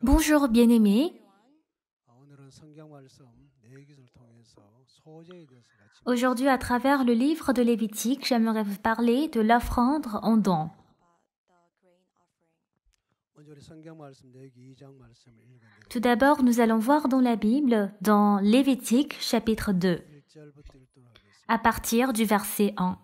Bonjour bien-aimés. Aujourd'hui, à travers le livre de Lévitique, j'aimerais vous parler de l'offrande en don. Tout d'abord, nous allons voir dans la Bible, dans Lévitique chapitre 2, à partir du verset 1.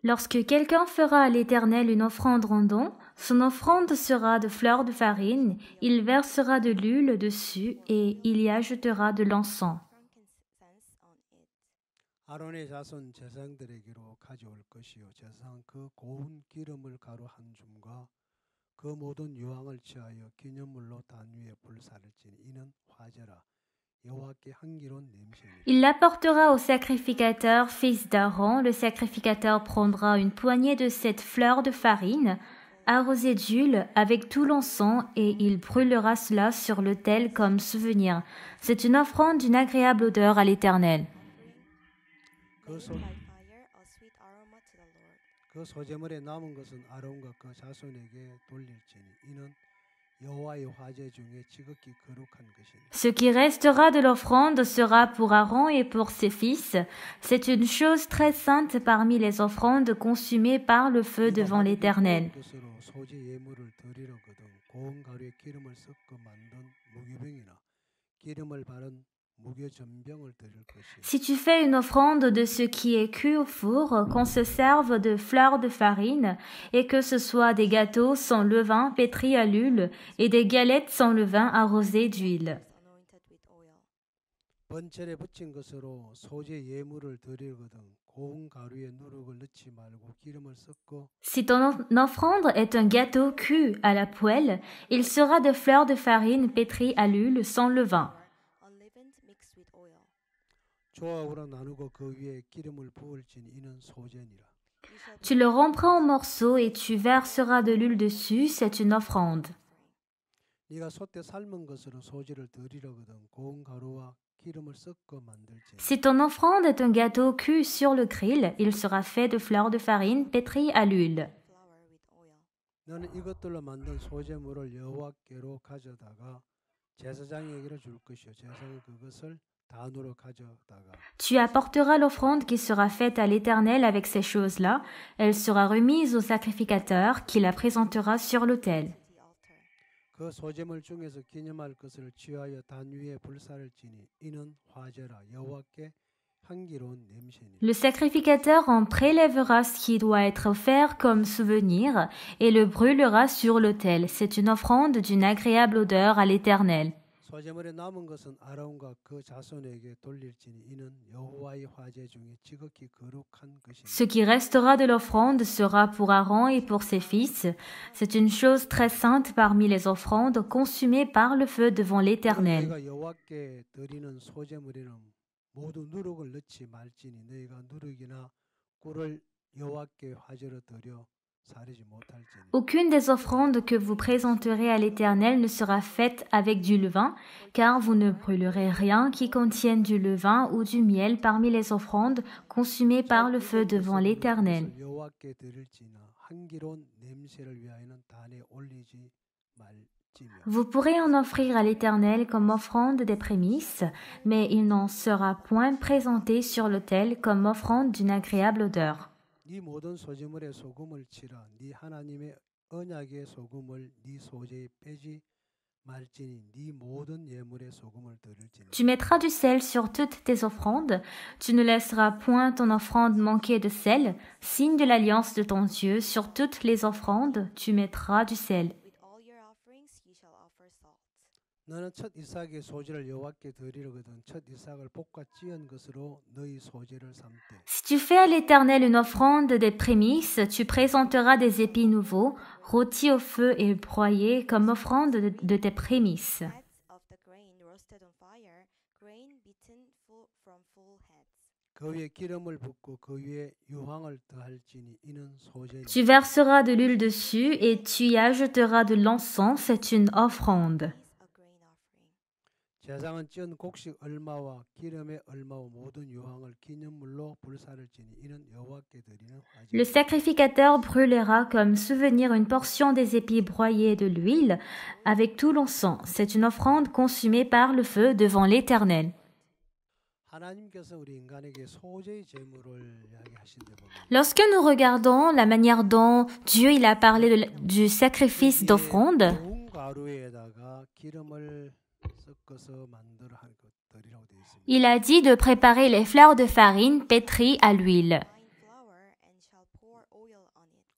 Lorsque quelqu'un fera à l'Éternel une offrande en don, son offrande sera de fleurs de farine, il versera de l'huile dessus et il y ajoutera de l'encens. 아론의 자손 제사장들에게로 가져올 것이요 제사장 그 고운 기름을 가루 한 줌과 그 모든 유황을 취하여 기념물로 단 위에 불사를 지니 이는 화제라 여호와께 향기로운 냄새니라. Il l'apportera au sacrificateur, fils d'Aaron. Le sacrificateur prendra une poignée de cette fleur de farine, arrosée d'huile avec tout l'encens, et il brûlera cela sur l'autel comme souvenir. C'est une offrande d'une agréable odeur à l'Éternel. 그 소제물에 남은 것은 아론과 그 자손에게 돌릴지니 이는 여호와의 화제 중에 지극히 거룩한 것이니. Ce qui restera de l'offrande sera pour Aaron et pour ses fils. C'est une chose très sainte parmi les offrandes consumées par le feu devant l'Éternel. 소제 예물을 드리려거든 고운 가루에 기름을 섞어 만든 무교병이나 기름을 바른 무교전병을 드릴 것이니. Si tu fais une offrande de ce qui est cuit au four, qu'on se serve de fleurs de farine, et que ce soit des gâteaux sans levain pétris à l'huile, et des galettes sans levain arrosées d'huile. 번철에 붙인 것으로 소제 예물을 드리거든 고운 가루에 누룩을 넣지 말고 기름을 섞어. Si ton offrande est un gâteau cuit à la poêle, il sera de fleurs de farine pétries à l'huile sans levain. 조각으로 나누고 그 위에 기름을 부을지니 이는 소제니라. Tu le rompras en morceaux et tu verseras de l'huile dessus, c'est une offrande. 네가 솥에 삶은 것으로 소제를 드리려거든 고운 가루와 기름을 섞어 만들지니. Si ton offrande est un gâteau cuit sur le grill, il sera fait de fleurs de farine pétries à l'huile. 너는 이것들로 만든 소제물을 여호와께로 가져다가 제사장에게로 줄 것이요 제사장은 그것을 단으로 가져다가. Tu apporteras l'offrande qui sera faite à l'Éternel avec ces choses-là. Elle sera remise au sacrificateur qui la présentera sur l'autel. 그 소제물 중에서 기념할 것을 취하여 단 위에 불사를 지니 이는 화제라 여호와께 향기로운 냄새니. Le sacrificateur en prélèvera ce qui doit être offert comme souvenir et le brûlera sur l'autel. C'est une offrande d'une agréable odeur à l'Éternel. 소제물에 남은 것은 아론과 그 자손에게 돌릴지니 이는 여호와의 화제 중에 지극히 거룩한 것이니. Ce qui restera de l'offrande sera pour Aaron et pour ses fils. C'est une chose très sainte parmi les offrandes consumées par le feu devant l'Éternel. 너희가 여호와께 드리는 소제물에는 모두 누룩을 넣지 말지니 너희가 누룩이나 꿀을 여호와께 화제로 드려 사르지 못할지니. Aucune des offrandes que vous présenterez à l'Éternel ne sera faite avec du levain, car vous ne brûlerez rien qui contienne du levain ou du miel parmi les offrandes consumées par le feu devant l'Éternel. 여호와께 드릴지나 향기로운 냄새를 위하여는 단에 올리지 말지며. Vous pourrez en offrir à l'Éternel comme offrande des prémices, mais il n'en sera point présenté sur l'autel comme offrande d'une agréable odeur. 네 모든 소제물에 소금을 치라. 네 하나님의 언약의 소금을 네 소제에 빼지 말지니 네 모든 예물에 소금을 드릴지니. Tu mettras du sel sur toutes tes offrandes. Tu ne laisseras point ton offrande manquer de sel. Signe de l'alliance de ton Dieu, sur toutes les offrandes, tu mettras du sel. 너는 첫 이삭의 소제를 여호와께 드리려거든 첫 이삭을 볶아 찌은 것으로 너희 소제를 삼되. Si tu fais à l'Éternel une offrande des prémices, tu présenteras des épis nouveaux, rôtis au feu et broyés comme offrande de tes prémices. 그 위에 기름을 붓고 그 위에 유황을 더할지니 이는 소제니. Tu verseras de l'huile dessus et tu y ajouteras de l'encens, c'est une offrande. 제상은 찌은 곡식 얼마와 기름의 얼마와 모든 유황을 기념물로 불사를 지니 이는 여호와께 드리는 Le 화제입니다. sacrificateur brûlera comme souvenir une portion des épis broyés et de l'huile avec tout l'encens. C'est une offrande consumée par le feu devant l'Éternel. 하나님께서 우리 인간에게 소재의 제물을 이야기하신데 보면 Lorsque nous regardons la manière dont Dieu il a parlé du sacrifice d'offrande, 고운 가루에다가 기름을 섞어서 만들어 한 것들이라고 되어 있습니다. il a dit de préparer les fleurs de farine pétries à l'huile.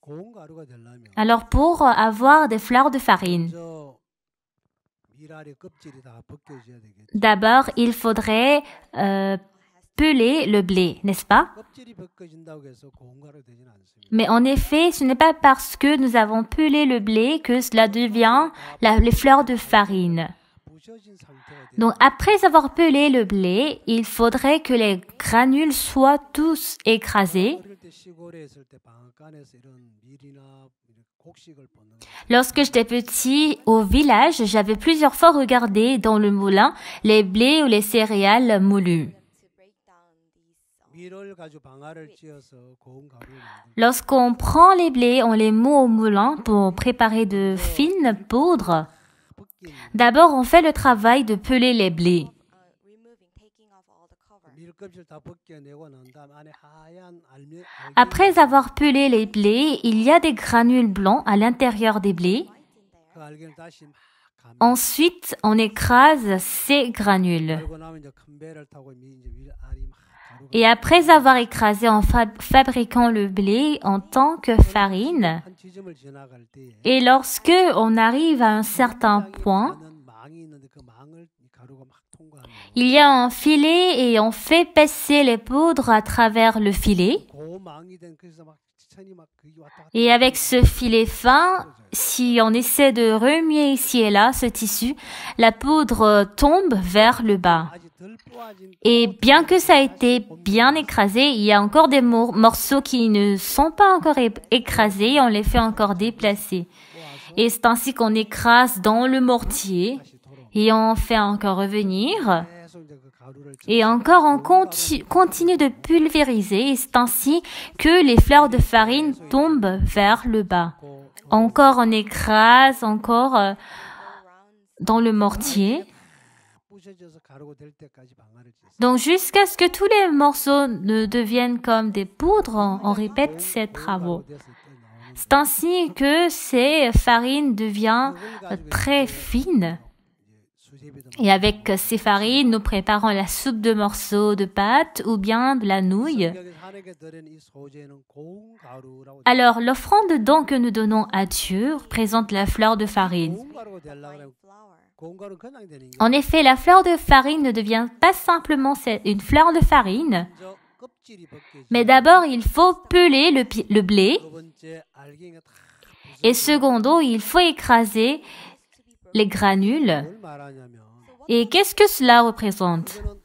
고운 가루가 되려면 Alors pour avoir des fleurs de farine, 저 미랄의 껍질이 다 벗겨져야 되겠죠. d'abord il faudrait peler le blé, n'est-ce pas? 껍질이 벗겨진다고 해서 고운 가루 되지는 않습니다. Mais en effet, ce n'est pas parce que nous avons pelé le blé que cela devient les fleurs de farine. 부셔진 상태가 돼야 Donc après avoir pelé le blé, il faudrait que les granules soient tous écrasés. 어릴 때 시골에 있을 때 방앗간에서 이런 밀이나 이런 곡식을 볶는 거. Lorsque j'étais petit, au village, j'avais plusieurs fois regardé dans le moulin les blés ou les céréales moulues. 밀을 가지고 방아를 찧어서 고운 가루를 만듭니다. Lorsqu'on prend les blés, on les moud au moulin pour préparer de fines poudres. 벗긴 D'abord, on fait le travail de peler les blés. 밀 껍질 다 벗겨내고 난 다음 안에 하얀 알면 Après avoir pelé les blés, il y a des granules blancs à l'intérieur des blés. 그 알갱이를 다시 막 감. Ensuite, on écrase ces granules. 그러고 나면 이제 큰 배를 타고 이제 밀알이 막 가루가 Et après avoir écrasé en fabriquant le blé en tant que farine, 한 지점을 지나갈 때에 et lorsque on arrive à un certain point, 가는 망이 있는데 그 망을 이 가루가 막 통과하면 il y a un filet et on fait passer les poudres à travers le filet. 그 망이 된 그래서 막 천이 막 그게 왔다 갔다 Et avec ce filet fin, si on essaie de remuer ici et là ce tissu, la poudre tombe vers le bas. 아직 덜 뿌아진 Et bien que ça a été bien écrasé, il y a encore des morceaux qui ne sont pas encore écrasés et on les fait encore déplacer. Et c'est ainsi qu'on écrase dans le mortier 다시 돌아 et on fait encore revenir. 계속 이제 그 가루를 Et encore on continue de pulvériser et c'est ainsi que les fleurs de farine tombent vers le bas. Encore on écrase, encore dans le mortier. 부셔져서 가루가 될 때까지 방아를 찧어요. Donc jusqu'à ce que tous les morceaux ne deviennent comme des poudres, on répète ces travaux. 됐을 때 나오는 C'est ainsi que ces farines deviennent très fines. 수제비도 Et avec ces farines, nous préparons la soupe de morceaux de pâte ou bien de la nouille. 여기 하나님께 드리는 이 소재는 고운 가루라고 Alors, l'offrande donc que nous donnons à Dieu représente la fleur de farine. 고운 가루가 되려고 하면 고운 가루 그냥 되는 게 En effet, la fleur de farine ne devient pas simplement une fleur de farine, 먼저 껍질이 벗겨지고 mais d'abord il faut peler le blé 두 번째 알갱이가 다 et secondo, il faut écraser les granules. 뭘 말하냐면 Et qu'est-ce que cela représente? 이거는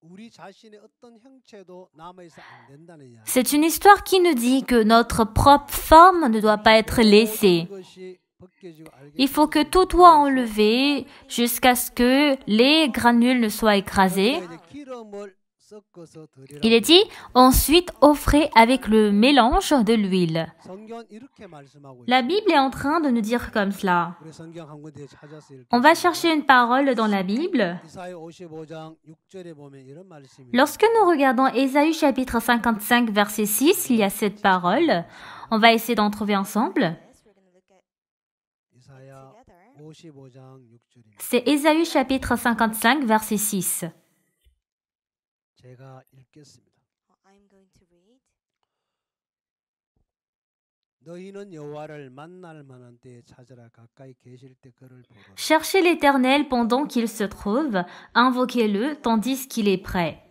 우리 자신의 어떤 형체도 남아있어 안 된다는 이야기. C'est une histoire qui nous dit que notre propre forme ne doit pas être laissée. 이것이 벗겨지고 알갱이 Il faut que tout soit enlevé jusqu'à ce que les granules ne soient écrasées. 이제 기름을 섞어서 드리라. Il est dit, ensuite offrez avec le mélange de l'huile. 성경 이렇게 말씀하고 La 있어요. Bible est en train de nous dire comme cela. 우리 성경 한 군데 찾아서 이렇게 On va chercher une parole dans la Bible. 이사야 55장 6절에 보면 이런 말씀이 Lorsque nous regardons Ésaïe chapitre 55 verset 6, il y a cette parole. On va essayer d'en trouver ensemble. 이사야 55장 6절입니다. C'est Ésaïe chapitre 55 verset 6. 제가 읽겠습니다. 너희는 여호와를 만날 만한 때에 찾으라 가까이 계실 때 그를 보라. Cherchez l'Éternel pendant qu'il se trouve, invoquez-le tandis qu'il est prêt.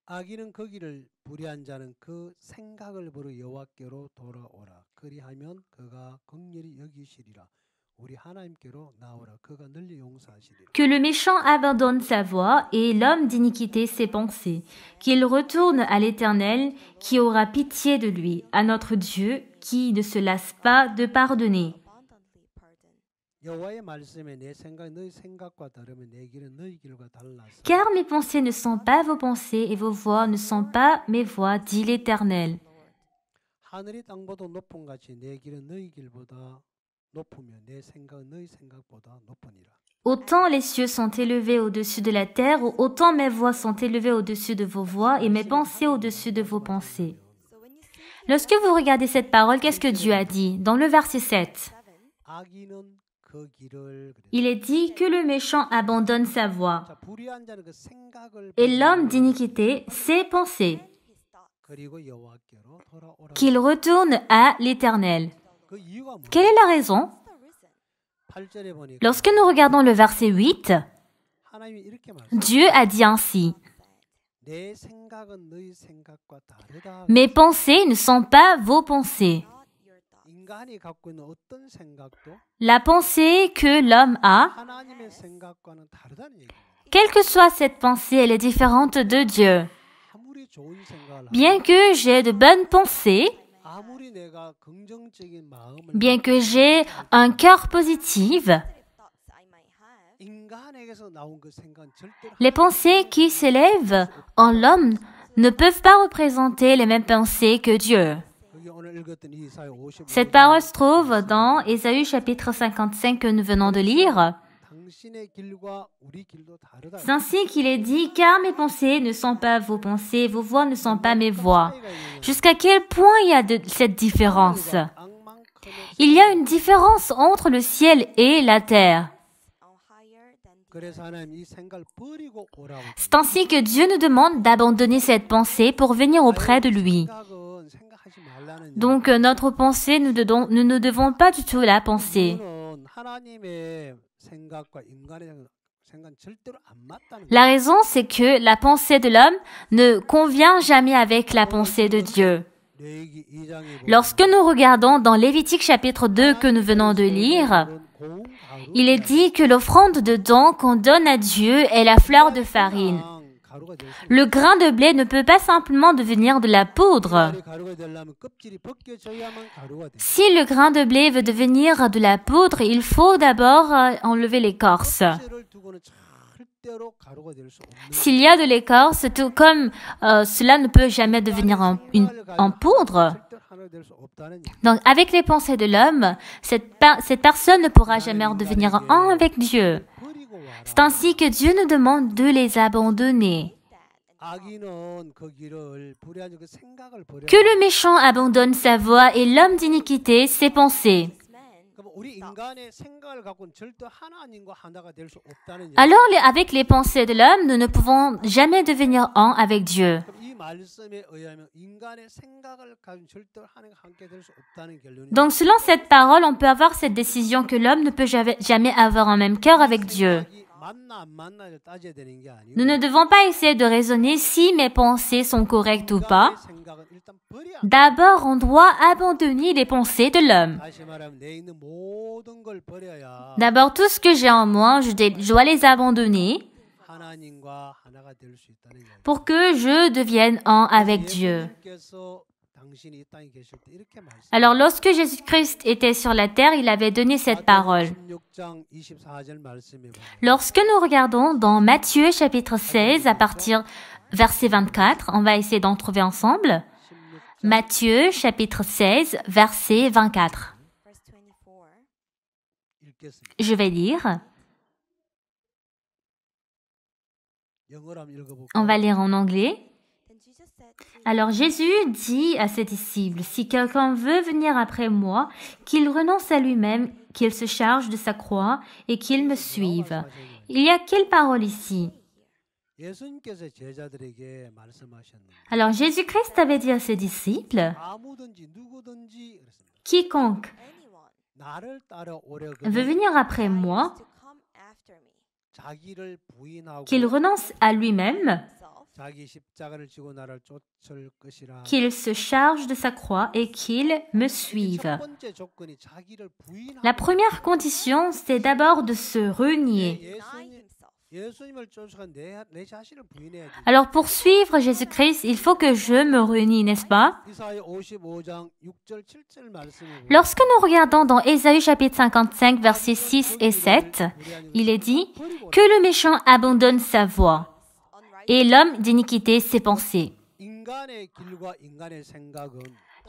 악인은 거기를 불의한 자는 그 생각을 버려 여호와께로 돌아오라. 그리하면 그가 긍휼히 여기시리라. 우리 하나님께로 나오라. 그가 널리 용서하시리라. Que le méchant abandonne sa voie et l'homme d'iniquité ses pensées. Qu'il retourne à l'Éternel qui aura pitié de lui, à notre Dieu qui ne se lasse pas de pardonner. 여호와의 말씀에 내 생각이 너희 생각과 다르면 내 길은 너희 길과 달라서 Car mes pensées ne sont pas vos pensées et vos voies ne sont pas mes voies, dit l'Éternel. 하늘이 땅보다 높은 같이 내 길은 너희 길보다 높으며 내 생각은 너희 생각보다 높으니라. Autant les cieux sont élevés au-dessus de la terre, autant mes voies sont élevées au-dessus de vos voies et mes pensées au-dessus de vos pensées. Lorsque vous regardez cette parole, qu'est-ce que Dieu a dit? Dans le verset 7, 악인은 그 길을 il est dit que le méchant abandonne sa voie 자, 불의한 자는 그 생각을 et l'homme d'iniquité ses pensées, 그리고 여호와께로 돌아오라. qu'il retourne à l'Éternel. 그 이유가 뭐야? Quelle est la raison? 8절에 보니까 Lorsque nous regardons le verset 8, 하나님이 이렇게 말씀. Dieu a dit ainsi, 내 생각은 너희 생각과 다르다. mes pensées ne sont pas vos pensées. 인간이 갖고 있는 어떤 생각도 La pensée que l'homme a, 하나님의 생각과는 다르다는 얘기예요. quelle que soit cette pensée, elle est différente de Dieu. 아무리 좋은 생각을 Bien que j'ai de bonnes pensées, 아무리 내가 긍정적인 마음을 bien que j'ai un cœur positif, 인간에게서 나온 그 생각은 절대로 les pensées qui s'élèvent en l'homme ne peuvent pas représenter les mêmes pensées que Dieu. 그게 오늘 읽었던 이사야 55장 Cette parole se trouve dans Ésaïe chapitre 55 que nous venons de lire. 당신의 길과 우리 길도 다르다. C'est ainsi qu'il est dit, car mes pensées ne sont pas vos pensées, vos voix ne sont pas mes voix. Jusqu'à quel point il y a de cette différence? Il y a une différence entre le ciel et la terre. 그래서 하나님 이 생각을 버리고 오라고. C'est ainsi que Dieu nous demande d'abandonner cette pensée pour venir auprès de lui. 생각은 생각하지 말라는 Donc notre pensée, nous ne devons pas du tout la penser. 이유는 하나님의 생각과 인간의 생각은 절대로 안 맞다는 La raison, c'est que la pensée de l'homme ne convient jamais avec la pensée de Dieu. 레위기 2장에 Lorsque nous regardons dans Lévitique chapitre 2 que nous venons de lire, il est dit que l'offrande de don qu'on donne à Dieu est la fleur de farine. Le grain de blé ne peut pas simplement devenir de la poudre. Si le grain de blé veut devenir de la poudre, il faut d'abord enlever l'écorce. S'il y a de l'écorce, tout comme cela ne peut jamais devenir en poudre. Donc, avec les pensées de l'homme, cette personne ne pourra jamais devenir un avec Dieu. C'est ainsi que Dieu nous demande de les abandonner. Que le méchant abandonne sa voie et l'homme d'iniquité ses pensées. Alors, avec les pensées de l'homme, nous ne pouvons jamais devenir un avec Dieu. Donc, selon cette parole, on peut avoir cette décision que l'homme ne peut jamais avoir un même cœur avec Dieu. Nous ne devons pas essayer de raisonner si mes pensées sont correctes ou pas. D'abord, on doit abandonner les pensées de l'homme. D'abord, tout ce que j'ai en moi, je dois les abandonner pour que je devienne un avec Dieu. Alors, lorsque Jésus-Christ était sur la terre, il avait donné cette parole. Lorsque nous regardons dans Matthieu chapitre 16, à partir verset 24, on va essayer d'en trouver ensemble. Matthieu chapitre 16, verset 24. Je vais lire. On va lire en anglais. Alors Jésus dit à ses disciples, « Si quelqu'un veut venir après moi, qu'il renonce à lui-même, qu'il se charge de sa croix et qu'il me suive. » Il y a quelle parole ici? Alors Jésus-Christ avait dit à ses disciples, « Quiconque veut venir après moi, qu'il renonce à lui-même, qu'il se charge de sa croix et qu'il me suive. » La première condition, c'est d'abord de se renier. 예수님을 쫓아간 내 자신을 부인해야지. Alors pour suivre Jésus-Christ, il faut que je me renie, n'est-ce pas? 이사야 55장 6절 7절 말씀을 Lorsque nous regardons dans Ésaïe chapitre 55, versets 6 et 7, il est dit que le méchant abandonne sa voie et l'homme d'iniquité ses pensées. 인간의 길과 인간의 생각은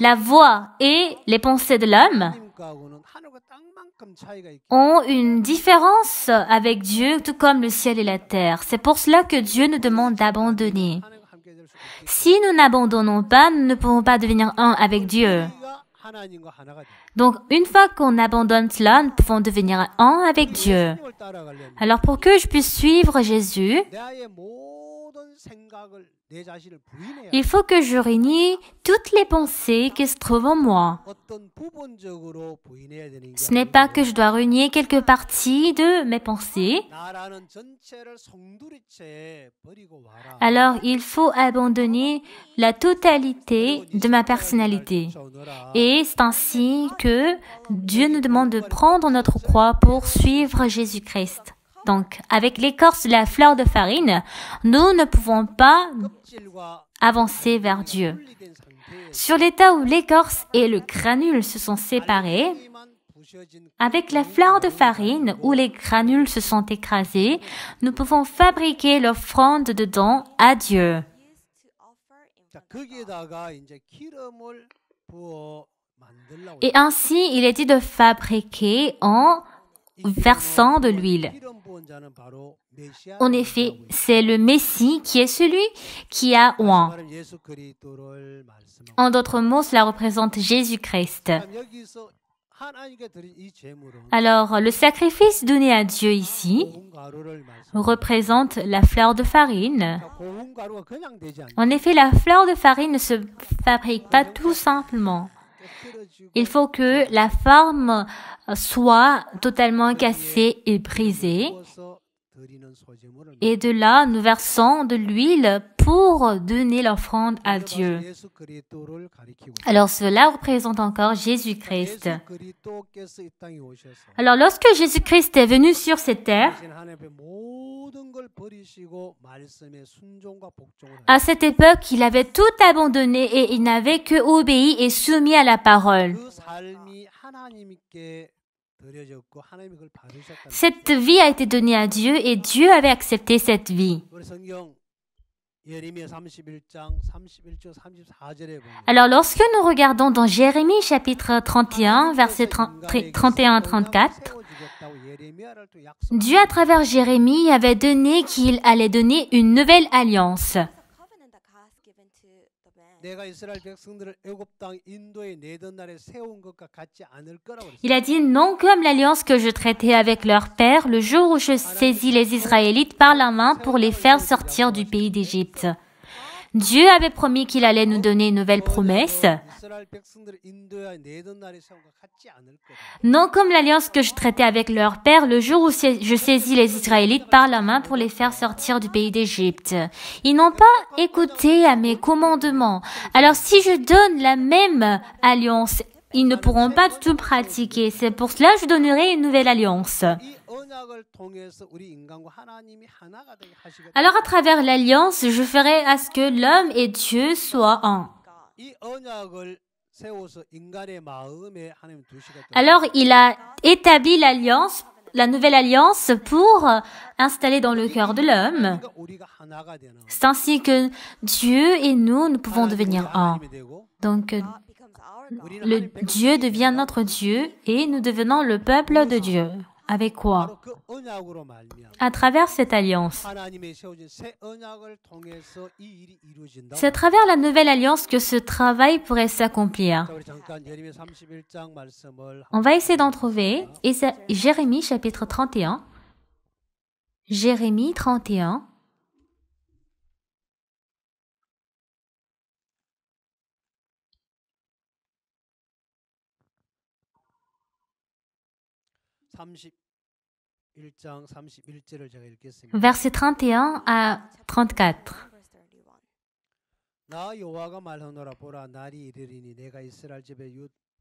La voie et les pensées de l'homme 하나님과는 하늘과 땅만큼 차이가 있기 ont une différence avec Dieu, tout comme le ciel et la terre. C'est pour cela que Dieu nous demande d'abandonner. 하나님과 함께 될 수 없기 Si nous n'abandonnons pas, nous ne pouvons pas devenir un avec Dieu. 우리가 하나님과 하나가 돼. Donc, une fois qu'on abandonne cela, nous pouvons devenir un avec Dieu. 예수님을 따라가려면 Alors, pour que je puisse suivre Jésus, 나의 모든 생각을 내 자신을 부인해야 il faut que je renie toutes les pensées qui se trouvent en moi. 어떤 부분적으로 부인해야 되는 게 Ce n'est pas que je dois renier quelques parties de mes pensées. 나라는 전체를 송두리째 버리고 와라. Alors, il faut abandonner la totalité de ma personnalité. Et c'est ainsi que Dieu nous demande de prendre notre croix pour suivre Jésus-Christ. Donc, avec l'écorce de la fleur de farine, nous ne pouvons pas 껍질과 avancer vers Dieu. 분리된 상태에 Sur l'état où l'écorce et le granule se sont séparés, 알갱이만 부셔진 avec la fleur de farine où les granules se sont écrasés, nous pouvons fabriquer l'offrande dedans à Dieu. 자, 거기에다가 이제 기름을 부어 만들라고. Et ainsi, il est dit de fabriquer en versant de l'huile. 기름 부은 자는 바로 메시아. En effet, c'est le Messie qui est celui qui a oint. 말은 예수 그리스도를 말씀하고. En d'autres mots, cela représente Jésus-Christ. 그럼 여기서 하나님께 드린 이 제물은 Alors, le sacrifice donné à Dieu ici 고운 가루를 말씀. représente la fleur de farine. 고운 가루가 그냥 되지 않아요. En effet, la fleur de farine ne se fabrique pas tout simplement. 깨트려지고 Il faut que la forme soit totalement cassée et brisée. 부어서 드리는 소제물을 Et de là, nous versons de l'huile pour donner l'offrande à Dieu. 예수 그리스도를 가리키고 Alors cela représente encore Jésus-Christ. 예수 그리스도께서 이 땅에 오셔서 Alors lorsque Jésus-Christ est venu sur cette terre, 당신 하나님 앞에 모든 걸 버리시고 말씀에 순종과 복종을 하셨어요. à cette époque, il avait tout abandonné et il n'avait que obéi et soumis à la parole. 그 삶이 하나님께 드려졌고 하나님이 그걸 받으셨다는 Cette vie a été donnée à Dieu et Dieu avait accepté cette vie. 우리 성경 예레미야 31장 31절 34절에 보면 Alors lorsque nous regardons dans Jérémie chapitre 31, versets 31 à 34, Dieu à travers Jérémie avait donné qu'il allait donner une nouvelle alliance. 내가 이스라엘 백성들을 애굽 땅 인도에 내던 날에 세운 것과 같지 않을 거라고 그랬어요. Il a dit non comme l'alliance que je traitais avec leur père le jour où je saisis les Israélites par la main pour les faire sortir du pays d'Égypte. Dieu avait promis qu'il allait nous donner une nouvelle promesse. 이스라엘 백성들을 인도에 내던 날에 세운 것 같지 않을 거다. Non comme l'alliance que je traitais avec leur père le jour où je saisis les Israélites par la main pour les faire sortir du pays d'Égypte. Ils n'ont pas écouté à mes commandements. Alors si je donne la même alliance, ils ne pourront pas du tout pratiquer. C'est pour cela que je donnerai une nouvelle alliance. 이 언약을 통해서 우리 인간과 하나님이 하나가 되게 하시겠다. Alors à travers l'alliance, je ferai à ce que l'homme et Dieu soient un. 이 언약을 세워서 인간의 마음에 하나님 두시겠다. Alors il a établi l'alliance, la nouvelle alliance pour installer dans le cœur de l'homme. 그러니까 우리가 하나가 되는 C'est ainsi que Dieu et nous pouvons devenir un. 하나님이 되고 Donc le Dieu devient notre Dieu et nous devenons le peuple de Dieu. Avec quoi? 바로 그 언약으로 말미암아 À travers cette alliance. 하나님의 세워진 새 언약을 통해서 이 일이 이루어진다. C'est à travers la nouvelle alliance que ce travail pourrait s'accomplir. 자, 우리 잠깐 예레미야 31장 말씀을 On va essayer d'en trouver. Jérémie chapitre 31. Jérémie 31. (31장 31절을) 제가 읽겠습니다. Versets 31 à 34. 나 여호와가 말하노라 보라 날이 이르리니 내가 이스라엘 집에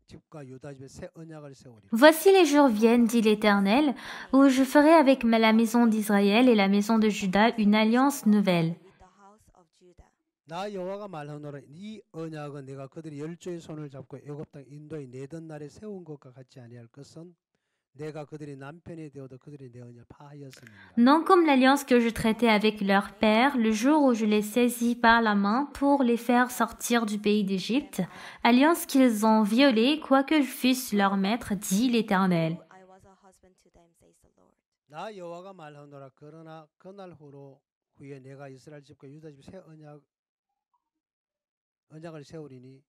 집과 유다 집에 새 언약을 세우리라. Voici les jours viennent, dit l'Éternel, où je ferai avec la maison d'Israël et la maison de Juda une alliance nouvelle. with the house of Judah. 나 여호와가 말하노라 이 언약은 내가 그들이 열조의 손을 잡고 애굽 땅 인도에 내던 날에 세운 것과 같지 아니할 것은 내가 그들이 남편이 되어도 그들이 내 언약을 파하였음이니라. Non comme l'alliance que je traitais avec leur père le jour où je les saisis par la main pour les faire sortir du pays d'Égypte, alliance qu'ils ont violée, quoique je fusse leur maître, dit l'Éternel. I was a husband to them, says the Lord. 나 여호와가 말하노라 그러나 그날 후에 내가 이스라엘 집과 유다 집 새 언약을 세우리니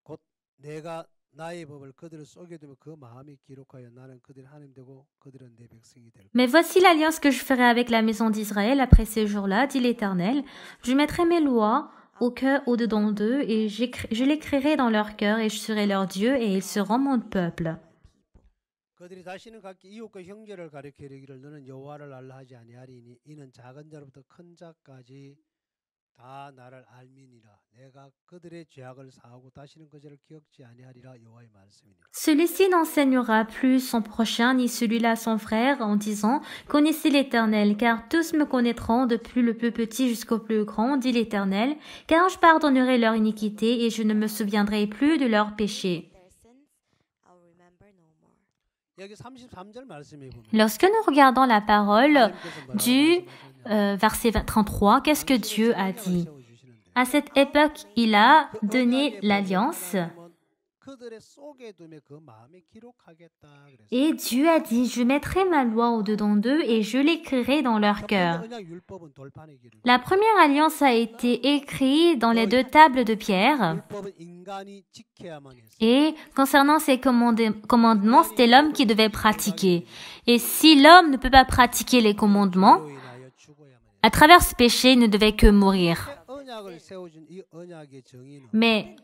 곧 내가 나의 법을 그들을 속에 두며 그 마음이 기록하여 나는 그들의 하나님 되고 그들은 내 백성이 될 Mais voici l'alliance que je ferai avec la maison d'Israël après ces jours-là, dit l'Éternel. Je mettrai mes lois au cœur au-dedans d'eux et je l'écrirai dans leur cœur et je serai leur Dieu et ils seront mon peuple. 그들이 다시는 각기 이웃과 형제를 가리켜 이르기를 너는 여호와를 알라 하지 아니하리니 이는 작은 자로부터 큰 자까지 다 나를 알미니라 내가 그들의 죄악을 사하고 다시는 그 죄를 기억지 아니하리라 여호와의 말씀이니라. Celui-ci n'enseignera plus son prochain ni celui-là son frère en disant « Connaissez l'Éternel, car tous me connaîtront depuis le plus petit jusqu'au plus grand, dit l'Éternel, car je pardonnerai leur iniquité et je ne me souviendrai plus de leurs péchés. Their sins I'll remember no more. 여기 33절 말씀에 보면 Lorsque nous regardons la parole 하나님께서 뭐라고 du 말씀하시냐면 verset 33, qu'est-ce que Dieu a dit? 세워주시는데 À cette époque, il a donné l'alliance 그들의 속에 두며 그 마음에 기록하겠다 그랬어요. et Dieu a dit « Je mettrai ma loi au-dedans d'eux et je l'écrirai dans leur 첫 번째 cœur. 언약 율법은 돌판에 기록. » La première alliance a été écrite dans les deux tables de pierre. 율법은 인간이 지켜야만 했어요. Et concernant ces commandements, c'était l'homme qui devait pratiquer. Et si l'homme ne peut pas pratiquer les commandements, 죄로 인하여 죽어야만 했어요. à travers ce péché, il ne devait que mourir. 새 언약을 세워준 이 언약의 정의는 Mais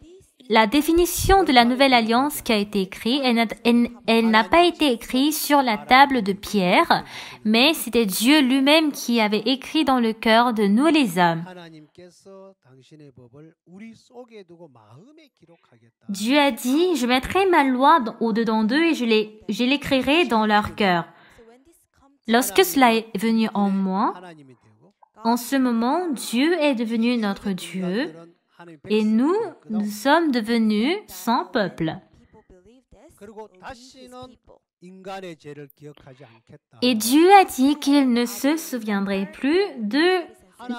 la définition de la nouvelle alliance qui a été écrite, elle n'a pas été écrite sur la table de pierre, mais c'était Dieu lui-même qui avait écrit dans le cœur de nous les hommes. 하나님께서 당신의 법을 우리 속에 두고 마음에 기록하겠다. Dieu a dit, je mettrai ma loi au-dedans d'eux et je l'écrirai dans leur cœur. So when this comes Lorsque cela est venu en moi, 하나님이 되고 en ce moment, Dieu est devenu notre Dieu 인간들은 하나님 et 백성이 nous, 되고 nous sommes devenus son peuple. people believe this, 그리고 and we, his 다시는 people. 인간의 죄를 기억하지 않겠다. Et Dieu a dit qu'il ne se souviendrait plus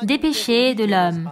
des péchés de l'homme.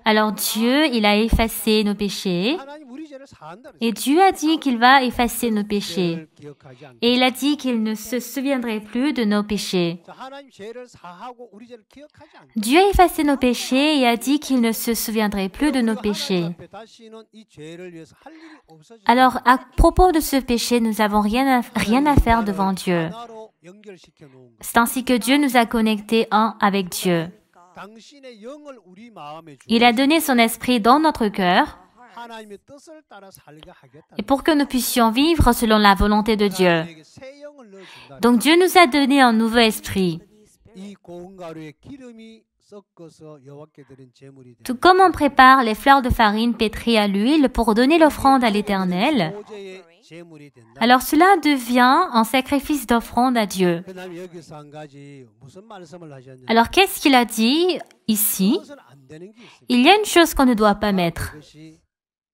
Alors Dieu, il a effacé nos péchés 하나님 우리 죄를 사한다 et Dieu a dit qu'il va effacer nos péchés. 죄를 기억하지 않겠다. Et il a dit qu'il ne se souviendrait plus de nos péchés. 자, 하나님 죄를 사하고 우리 죄를 기억하지 않겠다. Dieu a effacé nos péchés et a dit qu'il ne se souviendrait plus de nos péchés. 앞에 다시는 이 죄를 위해서 할 일이 없어지고 Alors, à propos de ce péché, nous n'avons rien à faire devant Dieu. 하나로 연결시켜 놓은 거. C'est ainsi que Dieu nous a connectés un avec Dieu. 당신의 영을 우리 마음에 주고 Il a donné son esprit dans notre cœur 하나님의 뜻을 따라 살게 하겠다. et pour que nous puissions vivre selon la volonté de Dieu. 우리에게 새 영을 넣어준다. Donc Dieu nous a donné un nouveau esprit. 이 고운 가루에 기름이 섞어서 여호와께 드린 제물이 Tout comme on prépare les fleurs de farine pétries à l'huile pour donner l'offrande à l'Éternel, 보제의 제물이 된다. alors cela devient un sacrifice d'offrande à Dieu. 그다음에 여기서 한 가지 무슨 말씀을 하셨냐? Alors qu'est-ce qu'il a dit ici? 그것은 안 되는 게 있어요. Il y a une chose qu'on ne doit pas mettre. 그것이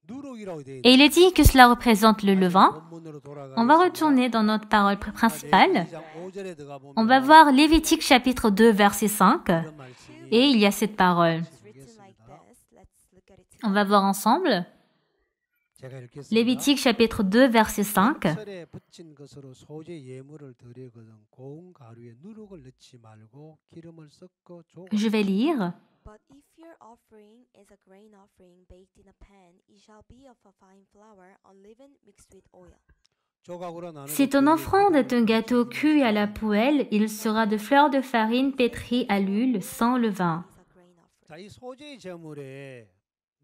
누룩이라고 되어 Et il est dit que cela représente le levain. 본문으로 On va 돌아가겠습니다. retourner dans notre parole principale. 2장 5절에 들어가 보면 On va voir Lévitique chapitre 2 verset 5 그런 말씀이 et il y a cette parole. It's written like this. Let's look at it On va voir ensemble 제가 읽겠습니다. Lévitique chapitre 2 verset 5. 철에 붙인 것으로 소재 예물을 드리거든 고운 가루에 누룩을 넣지 말고 기름을 섞어 줘. Je vais lire. But if your offering is a grain offering baked in a pan, it shall be of a fine flour, unleavened, mixed with oil. 조각으로 나누고 Si ton offrande est un gâteau cuit à la poêle, il sera de fleurs de farine pétrie à l'huile sans levain. It's a grain offering. 자, 이 소재 제물에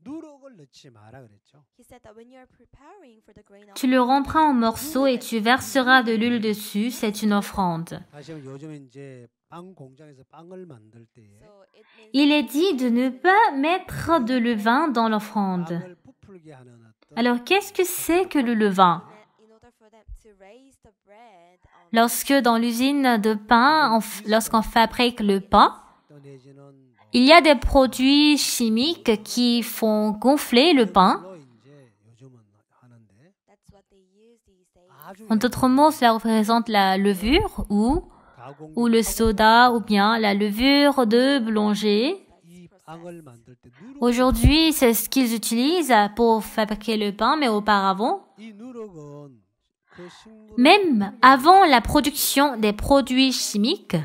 누룩을 넣지 마라 그랬죠. He said that when you are preparing for the grain Tu le rompras en morceaux et tu verseras de l'huile dessus, c'est une offrande. 다시 한번 요즘에 이제 빵 공장에서 빵을 만들 때에 so it means Il est dit de ne pas mettre de levain dans l'offrande. 빵을 부풀게 하는 어떤 Alors, qu'est-ce que c'est que le levain? In order for them to raise the bread, Lorsque dans l'usine de pain, lorsqu'on fabrique le pain, 또 내지는 뭐 il y a des produits chimiques qui font gonfler le pain. 물로 이제 요즘은 하는데 that's what they use these days. 아주 En d'autres mots, cela représente la levure ou le soda ou bien la levure de boulanger. 이 빵을 만들 때 누룩 Aujourd'hui, c'est ce qu'ils utilisent pour fabriquer le pain, mais auparavant, 이 누룩은 그 식물 même avant la production des produits chimiques,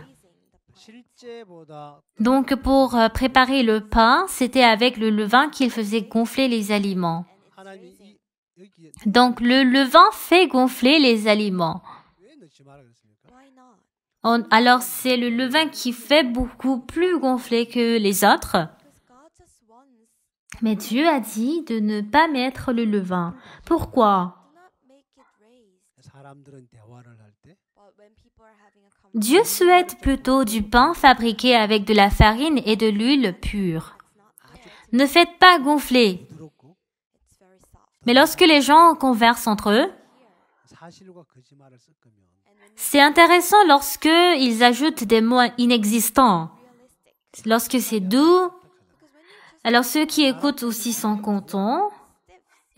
실제보다 donc pour préparer le pain, c'était avec le levain qu'ils faisaient gonfler les aliments. 하나님이 여기에 Donc le levain fait gonfler les aliments. 왜 넣지 마라 그랬습니까? Why not? Alors c'est le levain qui fait beaucoup plus gonfler que les autres. Because God just wants Mais Dieu a dit de ne pas mettre le levain. Pourquoi? do not make it raise. 사람들은 대화를 할 때 But when people are having a Dieu souhaite plutôt du pain fabriqué avec de la farine et de l'huile pure. Ne faites pas gonfler. 부드럽고 it's very soft. Mais lorsque les gens conversent entre eux, 사실과 거짓말을 섞으면 c'est intéressant lorsque ils ajoutent des mots inexistants. Lorsque c'est doux, alors ceux qui écoutent aussi sont contents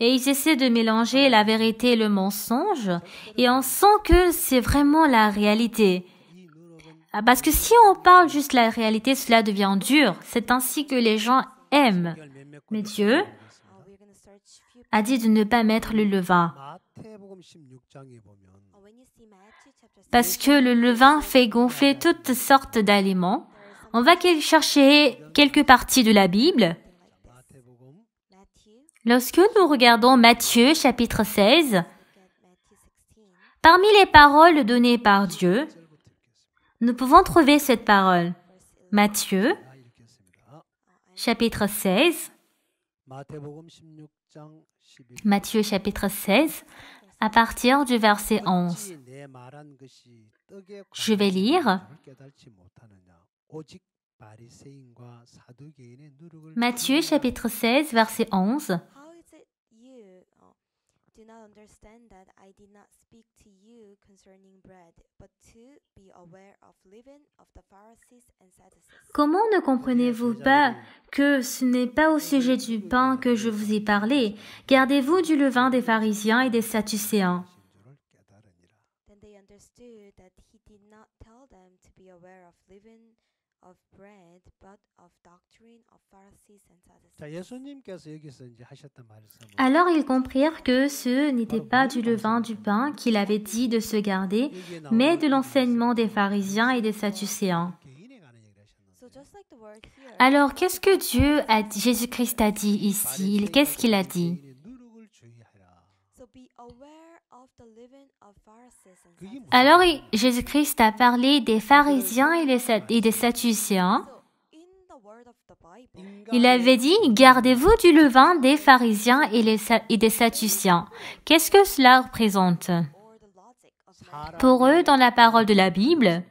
et ils essaient de mélanger la vérité et le mensonge et on sent que c'est vraiment la réalité. 이 누룩은 Parce que si on parle juste la réalité, cela devient dur. C'est ainsi que les gens aiment. 몇몇 Mais Dieu We're going to search few. a dit de ne pas mettre le levain. 마태복음 16장에 보면 When you see Matthew chapter 6, Parce que le levain fait gonfler toutes sortes d'aliments. On va chercher quelques parties de la Bible. 마태복음 Matthew, Lorsque nous regardons Matthieu chapitre 16, look at Matthew 16. parmi les paroles données par Dieu, nous pouvons trouver cette parole. Matthieu 다 읽겠습니다. chapitre 16, 마태복음 16장 11절 Matthieu chapitre 16, à partir du verset 11. 어찌 내 말한 것이 떡에 Je vais lire. 관한 줄을 깨달지 못하느냐 오직 바리새인과 사두개인의 누룩을 Matthieu chapitre 16, verset 11. How is it you do not understand that I did not speak to you concerning bread, but to be aware of leaven of the Pharisees and Sadducees? Comment ne comprenez-vous pas que ce n'est pas au sujet du pain que je vous ai parlé? Gardez-vous du levain des pharisiens et des sadducéens. 신 줄을 깨달으니라. Then they understood that he did not tell them to be aware of leaven of bread, but of doctrine of Pharisees and Sadducees. 자, 예수님께서 여기서 이제 하셨던 말씀은 Alors ils comprirent que ce n'était pas du levain du pain qu'il avait dit de se garder, mais de l'enseignement des pharisiens et des sadducéens. 개인에 관한 얘기를 하셨는데 So just like the word here, Alors qu'est-ce que Jésus-Christ a dit ici? Qu'est-ce qu'il a dit? 개인의 누룩을 주의하라. so be aware of the leaven of Pharisees and 그게 Sadducees. Alors Jésus-Christ a parlé des pharisiens et des sadducéens. So in the word of the Bible, Il avait dit, gardez-vous du levain des pharisiens et des sadducéens. Qu'est-ce que cela représente? or the logic of man, Pour eux, dans la parole de la Bible,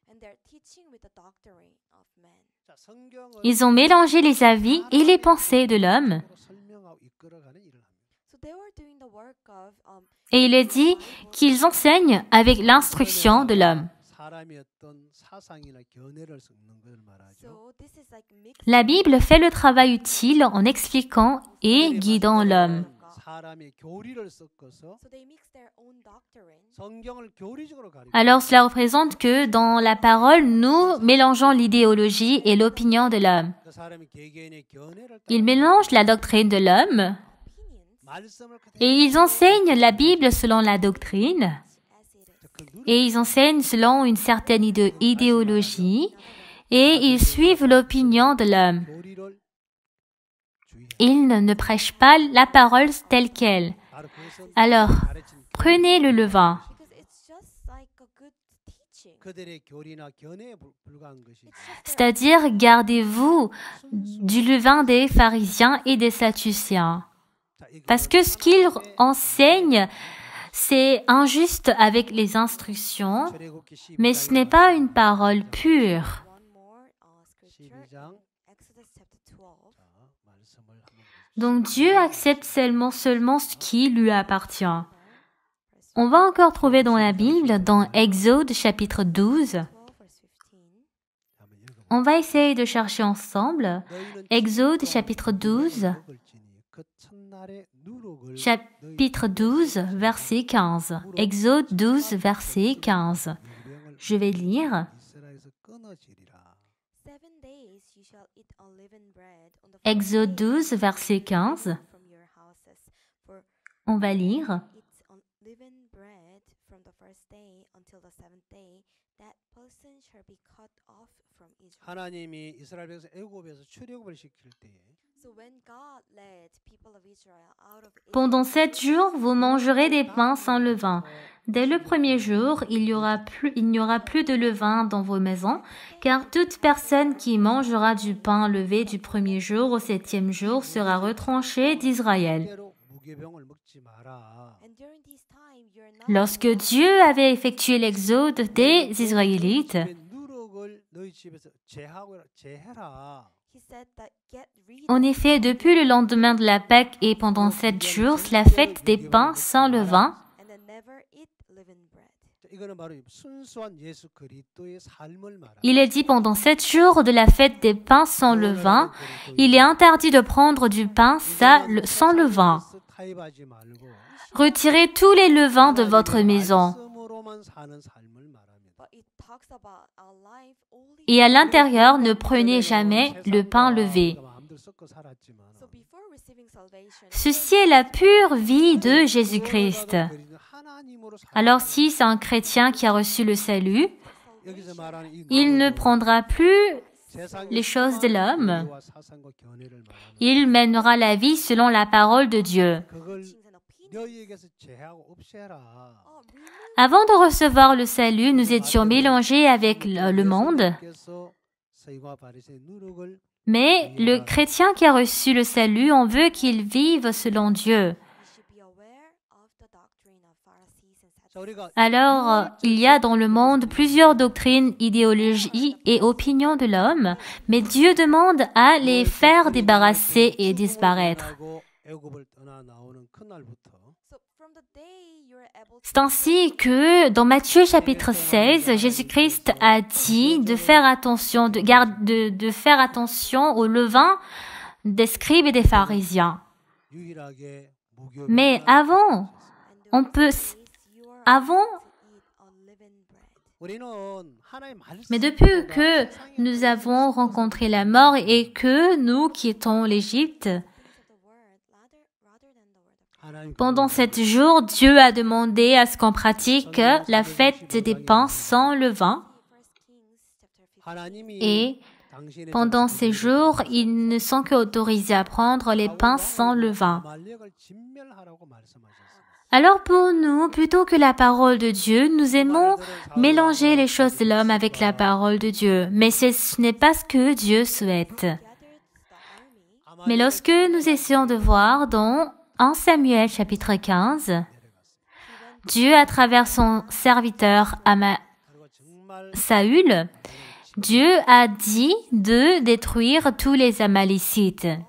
and their teaching with the doctrine of man. 자, 성경을 ils ont mélangé les avis et les pensées de l'homme. 설명하고 이끌어가는 일을 합니다. So they were doing the work of Et il est dit qu'ils enseignent avec l'instruction de l'homme. 사람이 어떤 사상이나 견해를 섞는 걸 말하죠. so this is like mixed La Bible fait le travail utile en expliquant et guidant l'homme. 사람의 교리를 섞어서 so they mix their own doctrine 성경을 교리적으로 가리켜. Alors cela représente que dans la parole, nous mélangeons l'idéologie et l'opinion de l'homme. 그 사람이 개개인의 견해를 Ils mélangent la doctrine de l'homme opinions 말씀을 그대로 et ils enseignent la Bible selon la doctrine as it is. 그 누룩 et ils enseignent selon une certaine idéologie et ils suivent l'opinion de l'homme. 교리를 주의해. Ils ne prêchent pas la parole telle qu'elle. 바로 그것은 Alors, 가르친 prenez le levain. Because it's just like a good teaching. 그들의 교리나 견해에 불과한 것이 It's just their C'est-à-dire, gardez-vous du levain des pharisiens et des sadducéens. 자, 이거 Parce que ce qu'ils enseignent, c'est injuste avec les instructions, 출애굽기 12장 mais ce n'est pas une parole pure. one more scripture 12장 Exodus chapter 12. 자, 말씀을 한번 보십시오. Donc Dieu accepte seulement ce qui lui appartient. On va encore trouver dans la Bible, dans Exode chapitre 12. 12 verse 15. 한번 읽어보세요. On va essayer de chercher ensemble. 너희는 Exode 집과 chapitre 누룩을 12, 먹을지니 그 첫날의 누룩을 chapitre 12, verset 15. Exode 12, verset 15. 유령을 Je vais lire. 이스라엘에서 끊어지리라. 7 days you shall eat unleavened bread on the first Exode day 12, verset 15. from your houses. For On va lire. eats unleavened bread from the first day until the seventh day, that person shall be cut off from Israel. 하나님이 이스라엘 백성 애굽에서 출애굽을 시킬 때에 So when God led people of Israel out of Pendant Egypt, 7 jours, vous mangerez des pains sans levain. Dès le premier jour, il n'y aura plus de levain dans vos maisons, car toute personne qui mangera du pain levé du premier jour au 7e jour sera retranchée d'Israël. 절대로 무교병을 먹지 마라. and during this time you're not Lorsque Dieu avait effectué l'exode des Israélites, 집에 누룩을 너희 집에서 제해라. He said that get rid en effet, depuis le lendemain de la Pâque et pendant 7 jours, la fête des pains sans levain, and then never eat leavened bread. 자, 이거는 바로 순수한 예수 그리스도의 삶을 말합니다. il est dit pendant 7 jours de la fête des pains sans levain, il est interdit de prendre du pain sans levain. 타입하지 말고 Retirez tous les levains de votre maison. 말씀으로만 사는 삶을 말합니다. But it talks about our life only. Et à l'intérieur, ne prenez jamais le pain levé. 마음대로 섞어 살았지만 So before receiving salvation, Ceci est la pure vie de Jésus-Christ. 하나님으로 살 Alors si c'est un chrétien qui a reçu le salut, 여기서 말하는 이 il ne prendra plus 세상의 les choses de l'homme. 의와 사상과 견해를 말하는 Il mènera la vie selon la parole de Dieu. 그걸 teachings and opinions. 너희에게서 제하고 없애라. Remove Avant de recevoir le salut, nous étions mélangés avec le monde. 예수께서 서기관 바리새인 누룩을 Mais le chrétien qui a reçu le salut, on veut qu'il vive selon Dieu. we should be aware of the doctrine of Pharisees and 자, Sadducees. 우리가 Alors, il y a dans le monde plusieurs doctrines, idéologies et opinions de l'homme, mais Dieu demande à les faire débarrasser et disparaître. 하고 애굽을 떠나 나오는 그날부터 So from the day you're able to C'est ainsi que dans Matthieu chapitre 16, Jésus-Christ a dit de faire attention, de faire attention au levain des scribes et des pharisiens. 유일하게 무교 Mais avant, and on peut, you are avant, to eat unleavened bread. 우리는 하나님 말씀 mais depuis que nous avons rencontré la mort et que nous quittons l'Égypte, Things of the word rather than the word of God. 하나님 pendant 7 jours, Dieu a demandé à ce qu'on pratique la fête des pains sans levain. First Kings chapter 15. 하나님이 Et 당신의 pendant ces jours, ils ne sont qu'autorisés à prendre les pains sans levain. 아말렉을 진멸하라고 말씀하셨습니다. Alors pour nous, plutôt que la parole de Dieu, nous aimons mélanger les choses de l'homme avec la parole de Dieu. Mais ce n'est pas ce que Dieu souhaite. Gathered the army Mais lorsque nous essayons de voir dans 1 Samuel chapitre 15, Dieu, à travers son serviteur 그리고 정말 Saül, Dieu a dit de détruire tous les Amalécites. utterly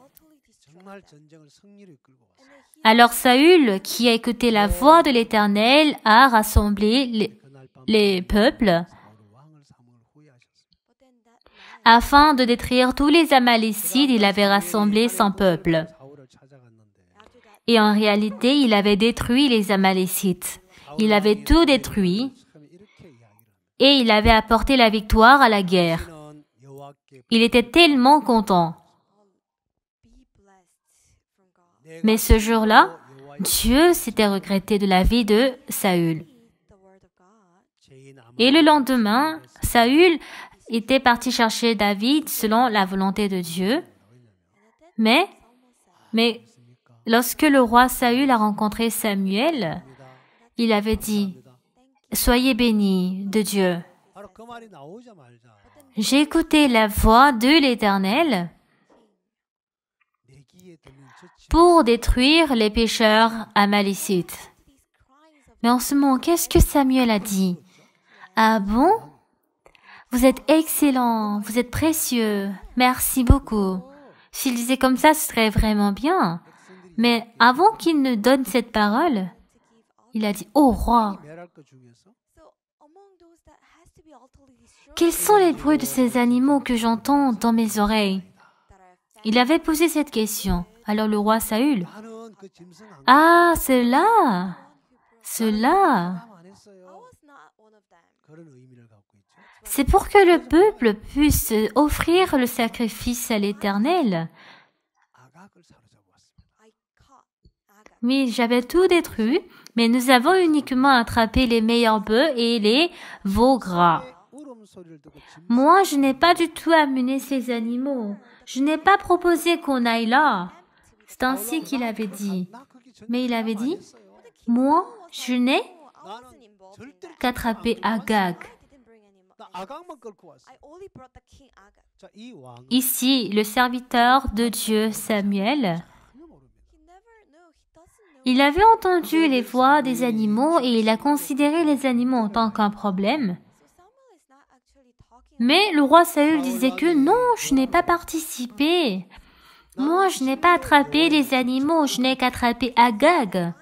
destroyed. 정말 전쟁을 승리로 이끌고 왔어요. Alors Saül, qui a écouté la voix de l'Éternel, a rassemblé 그날 밤 les peuples 사울을 왕을 삼은 걸 후회하셨습니다. But then that night, afin de détruire tous les Amalécites. Il avait rassemblé son peuple. 사울을 찾아갔는데 after that, Et en réalité, il avait détruit les Amalécites. Il avait tout détruit 참 이렇게 이야기를 합니다. et il avait apporté la victoire à la guerre. 너는 여호와께 Il était tellement content. be blessed from God. 내가 Mais ce jour-là, 여호와의 Dieu s'était regretté de la vie de Saül. Eat the word of God. 죄인 Et le 아말렉 lendemain, Saül était parti chercher David selon la volonté de Dieu. Mais lorsque le roi Saül a rencontré Samuel, il avait dit, « Soyez bénis de Dieu. 바로 그 말이 나오자마자 J'ai écouté la voix de l'Éternel 내기에 들린 저 pour détruire les pécheurs amalécites. » These cries of Mais en ce moment, qu'est-ce que Samuel a dit? Ah bon? vous êtes excellent, vous êtes précieux, merci beaucoup. S'il disait comme ça, ce serait vraiment bien. Mais avant qu'il ne donne cette parole, il a dit, ô roi, 멸할 것 중에서 quels sont les bruits de ces animaux que j'entends dans mes oreilles? Il avait posé cette question. Alors le roi Saül, 나는 그 짐승 안 ah, cela, 안 했어요. 그런 의미를 갖고 있죠. c'est pour que le peuple puisse offrir le sacrifice à l'Éternel. 아각을 사로잡아 왔습니다. Mais j'avais tout détruit, mais nous avons uniquement attrapé les meilleurs bœufs et les veaux gras. 울음소리를 듣고 짐승 Moi, je n'ai pas du tout amené ces animaux. Je n'ai pas proposé qu'on aille là. C'est ainsi qu'il avait dit. 나 거기 전 Mais il avait dit, 했어요. moi, je n'ai 나는 절대 qu'attraper Agag. 나 아각만 끌고 왔어. 자, 이 왕은 Ici, le serviteur de Dieu, Samuel, 전혀 모릅니다. il avait entendu les voix des animaux et il a considéré les animaux en tant qu'un problème. Mais le roi Saül disait que non, je n'ai pas participé. Moi, je n'ai pas attrapé les animaux, je n'ai qu'attrapé Agag.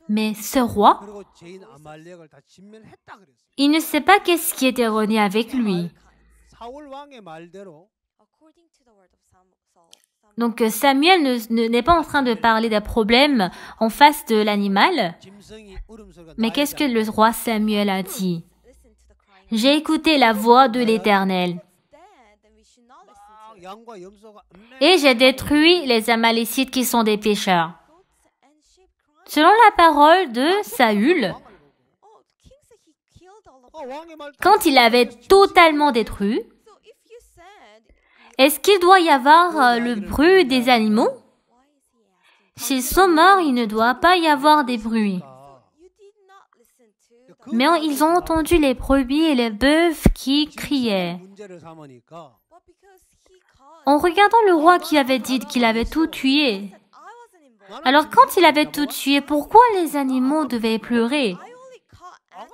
Mais ce roi, 그리고 죄인 아말렉을 다 진멸했다 그랬어요. il ne sait pas qu'est-ce qui est erroné avec lui. 사울 왕의 말대로 Donc Samuel n'est pas en train de parler d'un problème en face de l'animal. 짐승이 울음소리가 Mais qu'est-ce que le roi Samuel a dit? J'ai écouté la voix de l'Éternel 양과 염소가 et j'ai détruit les Amalécites qui sont des pécheurs. Selon la parole de Saül, 왕의 말 quand il avait totalement détruit, est-ce qu'il doit y avoir le bruit des animaux? S'ils sont morts, il ne doit pas y avoir des bruits. Mais ils ont entendu les brebis et les bœufs qui criaient. 문제를 삼으니까 En regardant le roi qui avait dit qu'il avait tout tué, alors quand il avait tout tué, pourquoi les animaux devaient pleurer?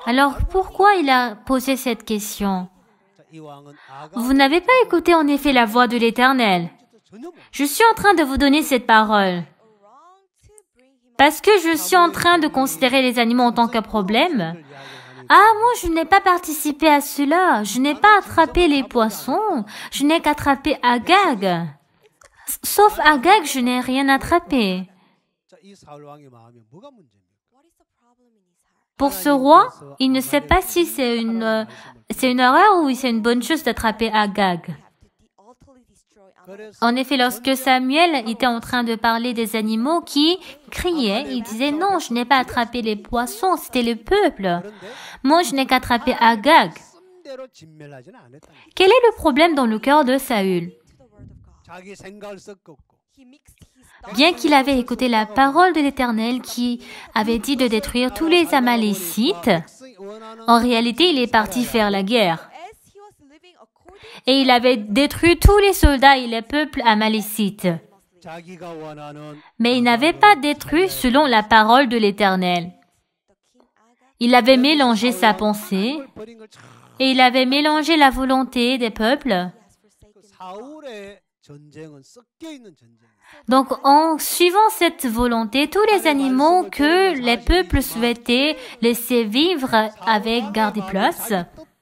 Alors pourquoi il a posé cette question? 자, 이 왕은 Vous n'avez pas écouté en effet la voix de l'Éternel. 전혀 못 Je suis en train de vous donner cette parole. Parce que je suis en train de considérer les animaux en tant qu'un problème. Ah, moi, je n'ai pas participé à cela. Je n'ai pas attrapé les poissons. Je n'ai qu'attrapé Agag. Sauf Agag, je n'ai rien attrapé. 자, 이 사울 왕의 마음에 뭐가 문제입니까? Pour ce roi, il ne sait pas si c'est une erreur ou c'est une bonne chose d'attraper Agag. 그래서 En effet, lorsque Samuel était en train de parler des animaux qui criaient, il disait non, je n'ai pas attrapé les poissons, c'était le peuple. 그런데 Moi, je n'ai qu'attrapé Agag. 말씀대로 진멸하지는 않았다. Quel est le problème dans le cœur de Saül? 자기 생각을 섞었고 Bien qu'il avait écouté la parole de l'Éternel qui avait dit de détruire tous les Amalécites, 백성이 원하는 en réalité, il est parti faire la guerre. Et il avait détruit tous les soldats et les peuples amalécites. 자기가 원하는 Mais il n'avait pas détruit selon la parole de l'Éternel. Il avait mélangé sa pensée 버린 걸 참 et il avait mélangé la volonté des peuples. 사울의 전쟁은 섞여 있는 전쟁이에요. Donc, en suivant cette volonté, tous les animaux que les peuples souhaitaient laisser vivre avec garde place,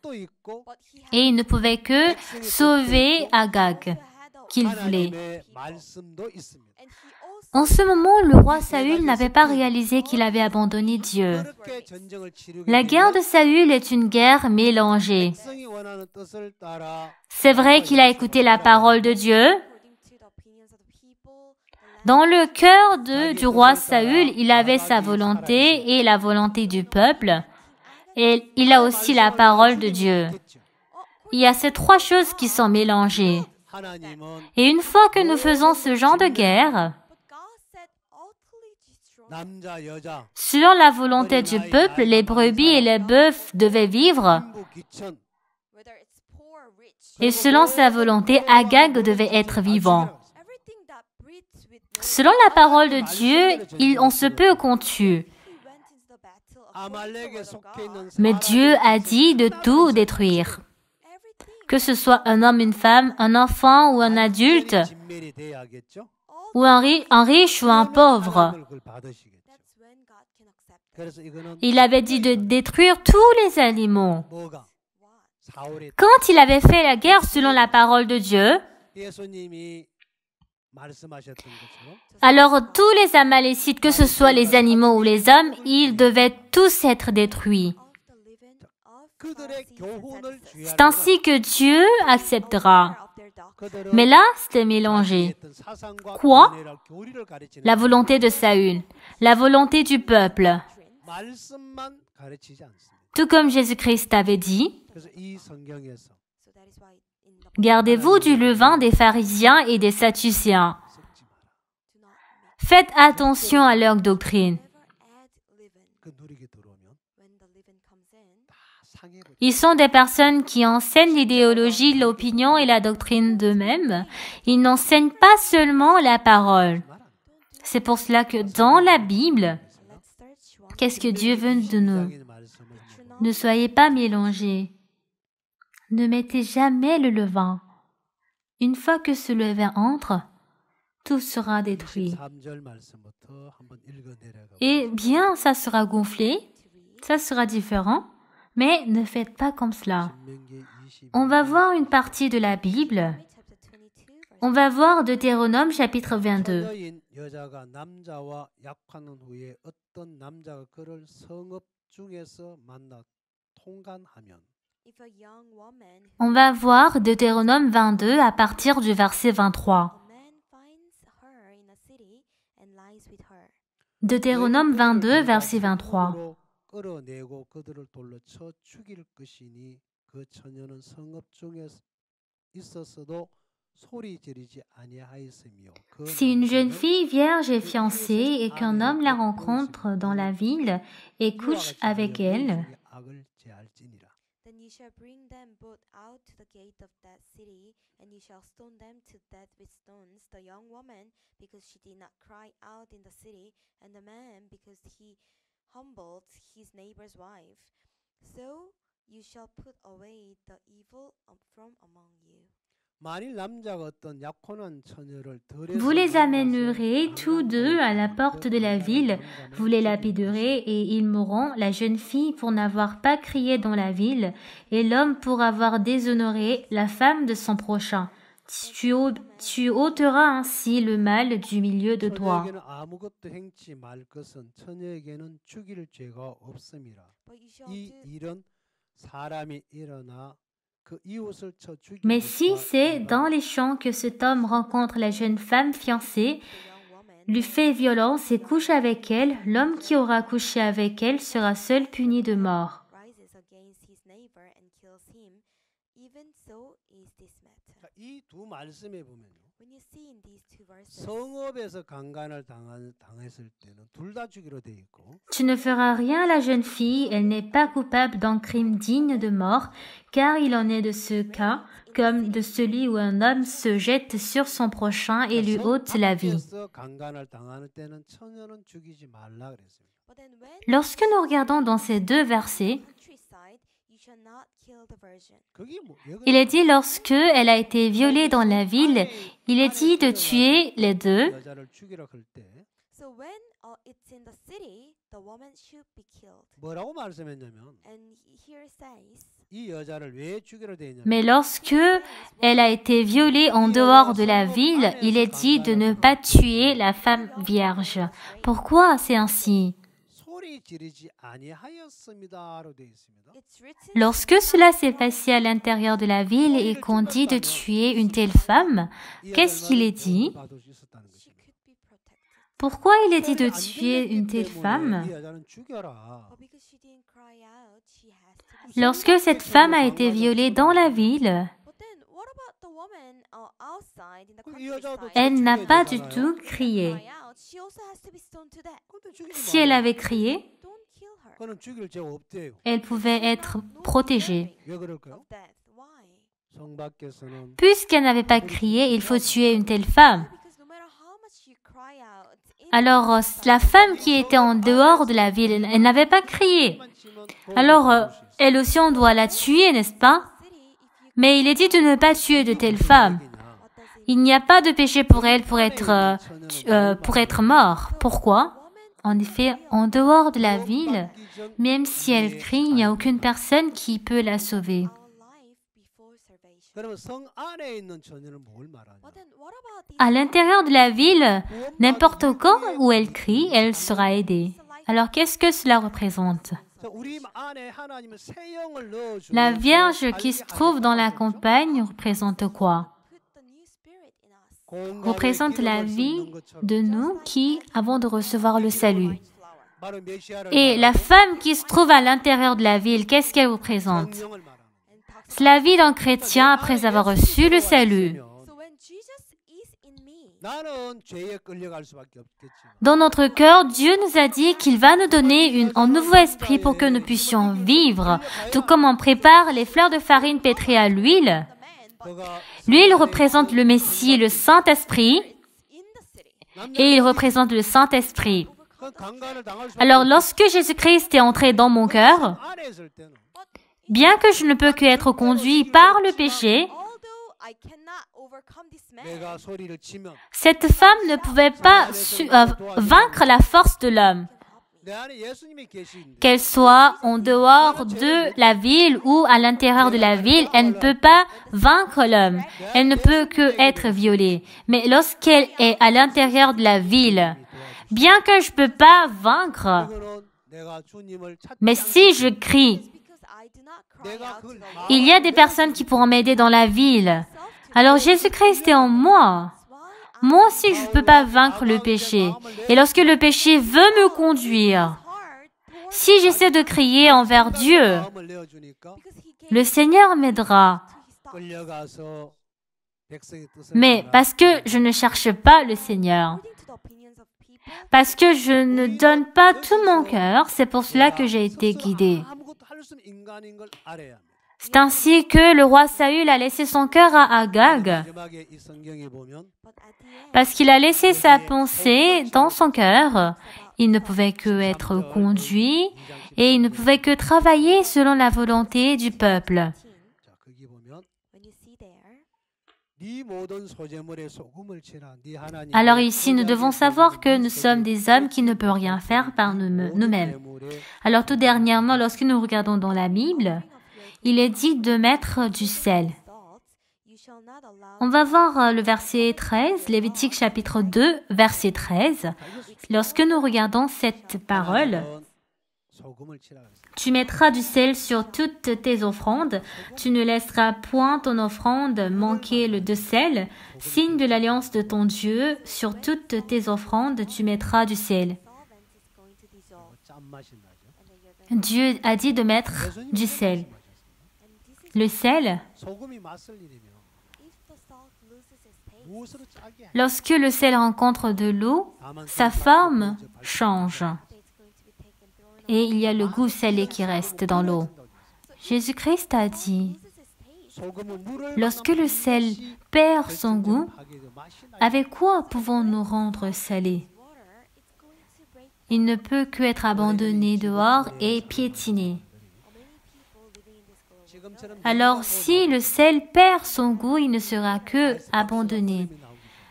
뜻도 있고 et ils ne pouvaient que sauver Agag, qu'ils voulaient. 하나님의 말씀도 있습니다. En ce moment, le roi Saül n'avait pas réalisé qu'il avait abandonné Dieu. 그렇게 전쟁을 치르게 La guerre de Saül est une guerre mélangée. 백성이 원하는 뜻을 따라 C'est vrai qu'il a écouté la parole de Dieu. Dans le cœur du roi Saül, il avait sa volonté et la volonté du peuple. Et il a aussi la parole de Dieu. Il y a ces trois choses qui sont mélangées. 하나님은 Et une fois que nous faisons ce genre de guerre, 남자 여자 selon la volonté du peuple, les brebis et les bœufs devaient vivre. 부 기천 Et selon sa volonté, Agag devait être vivant. Selon la parole de Dieu, on se peut qu'on tue. 아말렉에 속해 있는 Mais Dieu a dit de tout détruire. que ce soit un homme, une femme, un enfant ou un adulte, 진멸이 돼야겠죠. ou un riche ou un pauvre. 하나님은 그걸 받으시겠죠. That's when God can accept it. 그래서 이거는 Il avait dit de détruire tous les animaux. 뭐가 What? 사울이 Quand il avait fait la guerre selon la parole de Dieu, 예수님이 말씀하셨던 것처럼 alors tous les Amalécites, que ce soit les animaux ou les hommes, ils devaient tous être détruits. Of the living of 그들의 Pharisees and 교훈을 Sadducees. 주의하는 C'est ainsi que Dieu acceptera. Of their doctrine. 그들은 Mais là, c'était mélangé. 했던 사상과 Quoi? 교리를 가르치는 La volonté de Saül, la volonté du peuple. 말씀만 가르치지 않습니다. Tout comme Jésus-Christ avait dit, 그래서 이 성경에서 So that is why in the gardez-vous du levain des pharisiens et des sadducéens. 섞지 마라. do not mix. Faites attention à leur doctrine. Never add leaven. 그 누리게 들어오면 When the leaven comes in, 다 상해버려. Ils sont des personnes qui enseignent l'idéologie, l'opinion et la doctrine d'eux-mêmes. Ils n'enseignent pas seulement la parole. C'est pour cela que dans la Bible, let's search one. qu'est-ce que Dieu veut de nous? 이상인 말씀을 Ne soyez pas mélangés. Ne mettez jamais le levain. Une fois que ce levain entre, tout sera détruit. 3절 말씀부터 한번 읽어 내려가. Et bien, ça sera gonflé, ça sera différent, mais ne faites pas comme cela. 신명기 22. On va voir une partie de la Bible. Chapter 22, verse On va voir Deutéronome chapitre 22. 처녀인 여자가 남자와 약혼한 후에 어떤 남자가 그를 성읍 중에서 만나 통간하면 if a young woman On va voir Deutéronome 22 à partir du verset 23. a man finds her in a city and lies with her. Deutéronome 22, verset 23. 으로 끌어내고 그들을 돌로 쳐 죽일 것이니 그 처녀는 성읍 중에 있었어도 소리 지르지 아니하였으며 그 Si une jeune 남자는 fille vierge est fiancée et qu'un homme la rencontre dans la ville et couche avec elle, 악을 제할지니라. Then you shall bring them both out to the gate of that city, and you shall stone them to death with stones, the young woman, because she did not cry out in the city, and the man, because he humbled his neighbor's wife. So you shall put away the evil from among you. 만일 남자가 어떤 약혼한 처녀를 vous les amènerez tous deux à la porte de la ville, vous les lapiderez et ils mourront, la jeune fille pour n'avoir pas crié dans la ville, et l'homme pour avoir déshonoré la femme de son prochain. Tu ôteras ainsi le mal du milieu de toi. 처녀에게는 아무것도 행치 말 것은 처녀에게는 죽일 죄가 없음이라. But you shall 이 do 일은 사람이 일어나 그 이웃을 쳐 죽이는 Mais si 것과 c'est dans les champs que cet homme rencontre la jeune femme fiancée, the young woman, lui fait violence et couche avec elle, l'homme qui aura couché avec elle sera seul puni de mort. rises against his neighbor and kills him, even so is this matter. 이 두 말씀에 보면요. When you see in these two verses, 성읍에서 강간을 당했을 때는 둘 다 죽이로 돼 있고 Tu ne feras rien à la jeune fille, elle n'est pas coupable d'un crime digne de mort, car il en est de ce cas comme de celui où un homme se jette sur son prochain et lui ôte la vie. 밖에서 강간을 당하는 때는 처녀는 죽이지 말라 그랬습니다. but then when Lorsque nous regardons dans ces deux versets, countryside, you shall not kill the virgin. 그게 뭐 왜 il est dit lorsque elle a été violée dans la ville, il est dit de tuer les deux. 여자를 죽이라 할 때 So when it's in the city, the woman should be killed. 뭐라고 말씀했냐면 And here says, 이 여자를 왜 죽이라 돼 있냐면 Mais lorsque elle a été violée en dehors de la ville, il est dit de ne pas tuer la femme vierge. Pourquoi c'est ainsi? 소리 지르지 아니하였습니다로 돼 있습니다. it's written, Lorsque cela s'est passé à l'intérieur de la ville et qu'on dit de tuer une telle femme, qu'est-ce qu'il est dit? 받을 수 있었다는 she 것입니다. could be protected. Pourquoi il est dit de tuer une telle femme? 이 여자는 죽여라. But because she didn't cry out, she has to be. Lorsque cette femme a été violée dans la ville, But then what about the woman outside in the 이 여자도 countryside? elle n'a pas du 죽여야 tout 되잖아요. crié. Cry out, she also has to be stoned to death. 근데 죽이지 Si elle 말아요. avait crié, Don't kill her. 그는 죽일 죄가 없대요. elle pouvait être protégée. 왜 그럴까요? Of death. Why? 성 밖에서는 Puisqu'elle n'avait pas crié, il faut tuer une telle femme. Because no matter how much you cry out, Alors, la femme qui était en dehors de la ville, elle n'avait pas crié. Alors, elle aussi, on doit la tuer, n'est-ce pas? Mais il est dit de ne pas tuer de telles femmes. Il n'y a pas de péché pour elle pour être mort. Pourquoi? En effet, en dehors de la ville, même si elle crie, il n'y a aucune personne qui peut la sauver. 그러면 성 안에 있는 처녀는 뭘 말하냐? À l'intérieur de la ville, n'importe quand où elle crie, elle sera aidée. Alors qu'est-ce que cela représente? 자, 우리 안에 하나님은 새 영을 넣어주고 La Vierge qui se trouve dans la campagne représente quoi? Représente la vie de nous qui avons de recevoir le salut. 바로 메시아를 Et la femme qui se trouve à l'intérieur de la ville, qu'est-ce qu'elle représente? 성령을 말합니다. C'est la vie d'un chrétien après avoir reçu le salut. So when Jesus is in me, 나는 죄에 끌려갈 수밖에 없겠지. Dans notre cœur, Dieu nous a dit qu'il va nous donner un nouveau esprit pour que nous puissions vivre, tout comme on prépare les fleurs de farine pétries à l'huile. 너가 L'huile représente le Messie, le Saint-Esprit, in the city, et il représente le Saint-Esprit. 그 강간을 당할 수 Alors lorsque Jésus-Christ est entré dans mon cœur, 안에 있을 때는 bien que je ne peux que être conduit par le péché, although I cannot overcome this man, 내가 소리를 치면 cette femme ne pouvait pas vaincre la force de l'homme. 내 안에 예수님이 계시는데 Qu'elle soit en dehors de la ville ou à l'intérieur de la ville, elle ne peut pas vaincre l'homme. Elle ne peut que être violée. Mais lorsqu'elle est à l'intérieur de la ville, bien que je ne peux pas vaincre, 그거는 내가 주님을 찾지 mais si je crie, because I do not cry 내가 out to 그걸 the 막 il y a des personnes qui pourront m'aider dans la ville. Alors Jésus-Christ est en moi. Moi aussi, je ne peux pas vaincre le péché. Et lorsque le péché veut me conduire, si j'essaie de crier envers Dieu, 마음을 내어주니까 le Seigneur m'aidera. 끌려가서 백성의 뜻을 Mais parce que je ne cherche pas le Seigneur, according to the opinions of people, parce que je ne donne pas tout mon cœur, c'est pour cela que j'ai été guidée. 아무것도 할 수 없는 인간인 걸 알아야 합니다. C'est ainsi que le roi Saül a laissé son cœur à Agag, 마지막에 이 성경에 보면 but at the end, parce qu'il a laissé sa pensée dans son cœur. Il ne pouvait que être conduit et il ne pouvait que travailler selon la volonté du peuple. 자, 거기 보면 when you see there, 네 모든 소재물에 소금을 치라. 네 하나님. Alors ici, nous devons savoir que nous sommes des hommes qui ne peuvent rien faire par nous-mêmes. Alors tout dernièrement, lorsque nous regardons dans la Bible, il est dit de mettre du sel. thoughts, you shall not allow On va voir le verset 13, Lévitique chapitre 2, verset 13. Lorsque nous regardons cette parole, 소금을 치라. 그랬어요. tu mettras du sel sur toutes tes offrandes, tu ne laisseras point ton offrande manquer le de sel, signe de l'alliance de ton Dieu, sur toutes tes offrandes tu mettras du sel. solvent and it's going to dissolve, 짠맛이 나죠. and then you're going Dieu a dit de mettre du sel. and this is Le sel, 소금이 맛을 잃으면 if the salt loses its taste, 무엇으로 짜게 해? lorsque le sel rencontre de l'eau, sa forme change. it's going to be taken thrown Et il y a le goût salé qui reste dans l'eau. Jésus-Christ a dit, loses its taste. 소금은 물을 lorsque le sel perd son goût, 하게 돼 맛이 나. avec quoi pouvons-nous rendre salé? Water, it's going to break. Il ne peut que être abandonné dehors et piétiné. 지금처럼 Alors si le sel perd son goût, il ne sera que abandonné.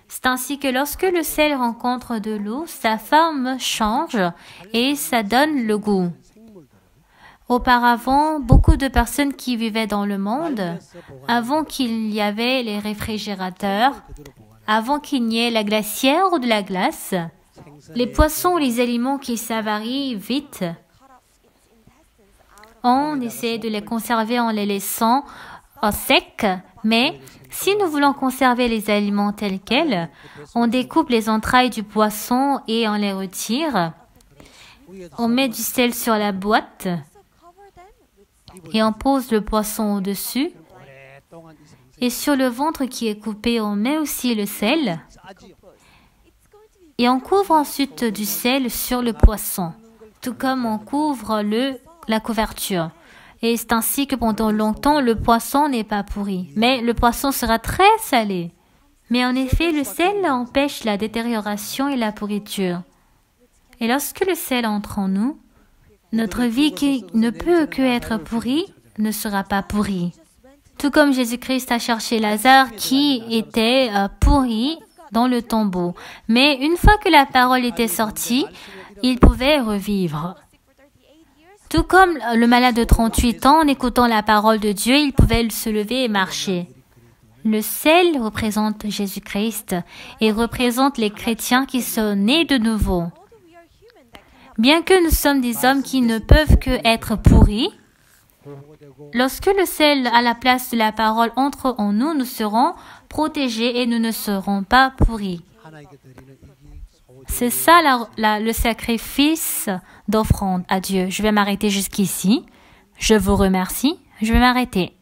C'est ainsi que lorsque le sel rencontre de l'eau, sa forme change et ça donne le goût. Auparavant, beaucoup de personnes qui vivaient dans le monde, avant qu'il y avait les réfrigérateurs, avant qu'il n'y ait la glacière ou de la glace, les poissons ou les aliments qui s'avarient vite, on essaie de les conserver en les laissant secs, mais si nous voulons conserver les aliments tels quels, on découpe les entrailles du poisson et on les retire. On met du sel sur la boîte Cover them with et on pose le poisson au-dessus. 오랫동안 이 생선 Et sur le ventre qui est coupé, on met aussi le sel 짜지요. it's going to be et on couvre ensuite du sel sur le poisson, tout comme on couvre la couverture. Et c'est ainsi que pendant longtemps, le poisson n'est pas pourri, mais le poisson sera très salé. Mais en effet, le sel empêche la détérioration et la pourriture. Et lorsque le sel entre en nous, notre vie qui ne peut que être pourrie ne sera pas pourrie. Tout comme Jésus-Christ a cherché Lazare qui était pourri dans le tombeau. Mais une fois que la parole était sortie, il pouvait revivre. Tout comme le malade de 38 ans, en écoutant la parole de Dieu, il pouvait se lever et marcher. Le sel représente Jésus-Christ et représente les chrétiens qui sont nés de nouveau. Bien que nous sommes des hommes qui ne peuvent que être pourris, lorsque le sel à la place de la parole entre en nous, nous serons protégés et nous ne serons pas pourris. C'est ça le sacrifice d'offrande à Dieu. Je vais m'arrêter jusqu'ici. Je vous remercie. Je vais m'arrêter.